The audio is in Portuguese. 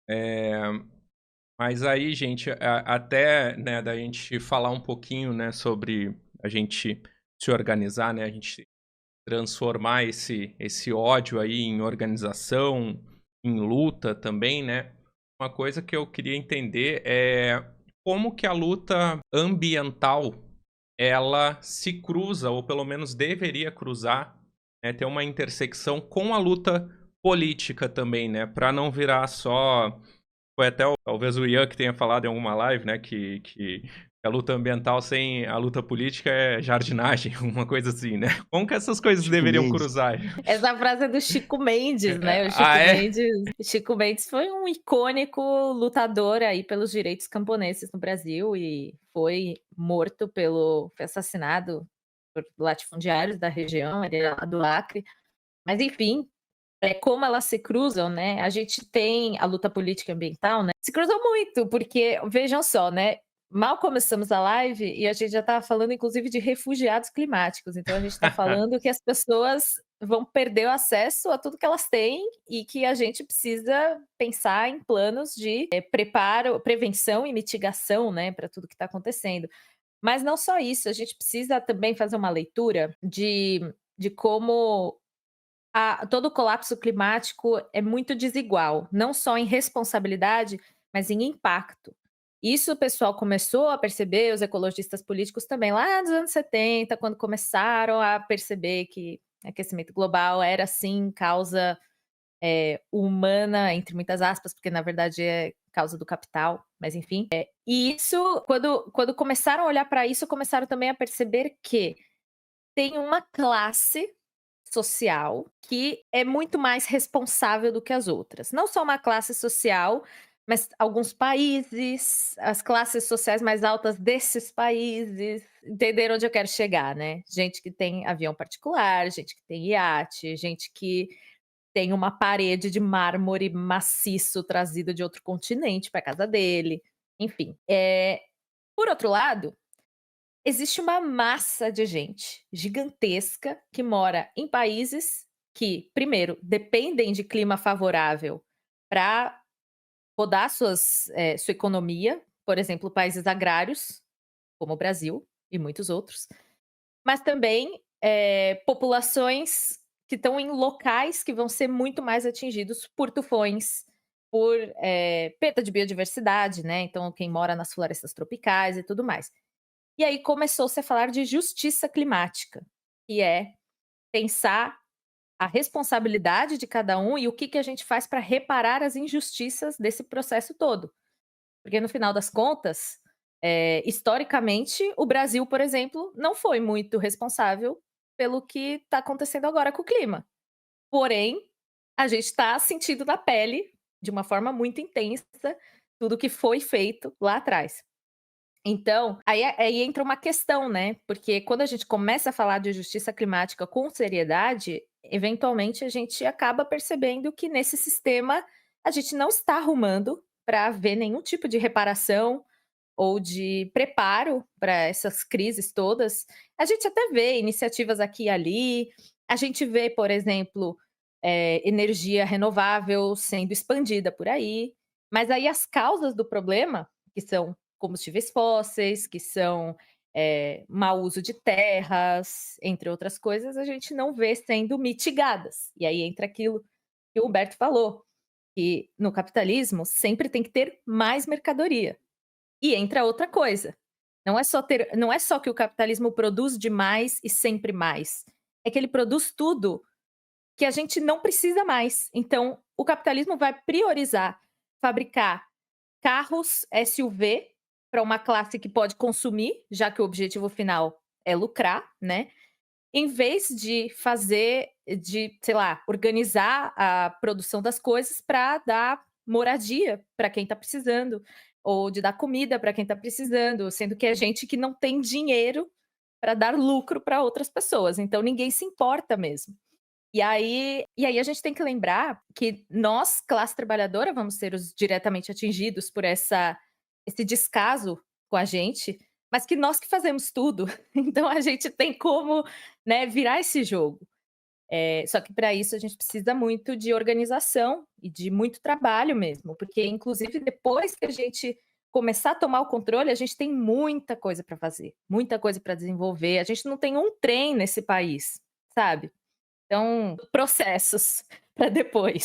É, mas aí, gente, até, né, da gente falar um pouquinho, né, sobre a gente se organizar, né, a gente transformar esse ódio aí em organização, em luta também, né. Uma coisa que eu queria entender é como que a luta ambiental, ela se cruza, ou pelo menos deveria cruzar, né, ter uma intersecção com a luta política também, né, para não virar só foi até talvez o Ian que tenha falado em alguma live, né, que a luta ambiental sem a luta política é jardinagem, uma coisa assim, né. Como que essas coisas Chico deveriam Mendes. cruzar? Essa frase é do Chico Mendes, né, Ah, é? O Chico Mendes foi um icônico lutador aí pelos direitos camponeses no Brasil e foi assassinado por latifundiários da região, ele era lá do Acre. Mas enfim, como elas se cruzam, né, a gente tem a luta política e ambiental, né, se cruzam muito, porque vejam só, né, mal começamos a live e a gente já estava falando inclusive de refugiados climáticos, então a gente está falando que as pessoas vão perder o acesso a tudo que elas têm e que a gente precisa pensar em planos de, preparo, prevenção e mitigação, né, para tudo que está acontecendo. Mas não só isso, a gente precisa também fazer uma leitura de como todo o colapso climático é muito desigual, não só em responsabilidade, mas em impacto. Isso o pessoal começou a perceber, os ecologistas políticos também, lá nos anos 70, quando começaram a perceber que aquecimento global era sim causa, humana, entre muitas aspas, porque na verdade é causa do capital, mas enfim. E isso, quando começaram a olhar para isso, começaram também a perceber que tem uma classe social que é muito mais responsável do que as outras. Não só uma classe social, mas alguns países, as classes sociais mais altas desses países, entenderam onde eu quero chegar, né? Gente que tem avião particular, gente que tem iate, gente que tem uma parede de mármore maciço trazido de outro continente para casa dele, enfim. Por outro lado, existe uma massa de gente gigantesca que mora em países que, primeiro, dependem de clima favorável para rodar sua economia, por exemplo, países agrários, como o Brasil e muitos outros, mas também populações que estão em locais que vão ser muito mais atingidos por tufões, por perda de biodiversidade, né? Então, quem mora nas florestas tropicais e tudo mais. E aí começou-se a falar de justiça climática, que é pensar a responsabilidade de cada um e o que a gente faz para reparar as injustiças desse processo todo. Porque no final das contas, historicamente, o Brasil, por exemplo, não foi muito responsável pelo que está acontecendo agora com o clima. Porém, a gente está sentindo na pele, de uma forma muito intensa, tudo que foi feito lá atrás. Então, aí entra uma questão, né, porque quando a gente começa a falar de justiça climática com seriedade, eventualmente a gente acaba percebendo que nesse sistema a gente não está arrumando para ver nenhum tipo de reparação ou de preparo para essas crises todas. A gente até vê iniciativas aqui e ali, a gente vê, por exemplo, energia renovável sendo expandida por aí, mas aí as causas do problema, que são combustíveis fósseis, que são, mau uso de terras, entre outras coisas, a gente não vê sendo mitigadas. E aí entra aquilo que o Humberto falou, que no capitalismo sempre tem que ter mais mercadoria. E entra outra coisa, não é só que o capitalismo produz demais e sempre mais, é que ele produz tudo que a gente não precisa mais. Então, o capitalismo vai priorizar fabricar carros SUV para uma classe que pode consumir, já que o objetivo final é lucrar, né? Em vez de sei lá, organizar a produção das coisas para dar moradia para quem está precisando, ou de dar comida para quem está precisando, sendo que é gente que não tem dinheiro para dar lucro para outras pessoas, então ninguém se importa mesmo. E aí a gente tem que lembrar que nós, classe trabalhadora, vamos ser os diretamente atingidos por esse descaso com a gente, mas que nós que fazemos tudo. Então a gente tem como, né, virar esse jogo. Só que para isso a gente precisa muito de organização e de muito trabalho mesmo, porque inclusive depois que a gente começar a tomar o controle, a gente tem muita coisa para fazer, muita coisa para desenvolver. A gente não tem um trem nesse país, sabe? Então, processos para depois.